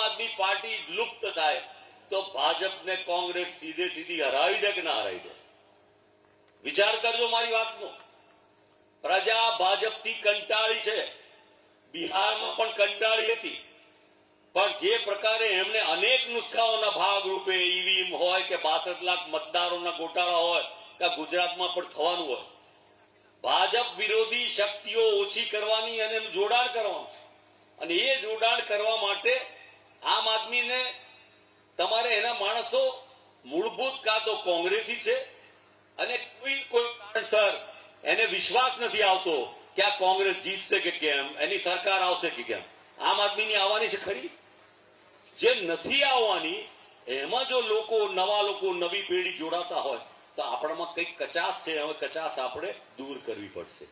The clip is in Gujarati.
આદમી પાર્ટી લુપ્ત થાય તો ભાજપને કોંગ્રેસ સીધે સીધી હરાવી દે કે ના હરાવી દે? વિચાર કરજો મારી વાતનો. પ્રજા ભાજપથી કંટાળી છે. બિહારમાં પણ કંટાળી હતી, પણ જે પ્રકારે એમણે અનેક નુસ્ખાઓના ભાગરૂપે ઈવીએમ હોય કે 62 લાખ મતદારોના ગોટાળા હોય કે ગુજરાતમાં પણ થવાનું હોય, ભાજપ વિરોધી શક્તિઓ ઓછી કરવાની અને એનું જોડાણ કરવાનું. અને એ જોડાણ કરવા માટે આમ આદમીને તમારે એના માણસો મૂળભૂત કાં તો કોંગ્રેસી છે અને કોઈ કારણસર એને વિશ્વાસ નથી આવતો કે આ કોંગ્રેસ જીતશે કે કેમ, એની સરકાર આવશે કે કેમ. આમ આદમીની આવવાની છે ખરી. જે નથી આવવાની એમાં જો લોકો, નવા લોકો, નવી પેઢી જોડાતા હોય તો આપણામાં કંઈક કચાશ છે. હવે કચાશ આપણે દૂર કરવી પડશે.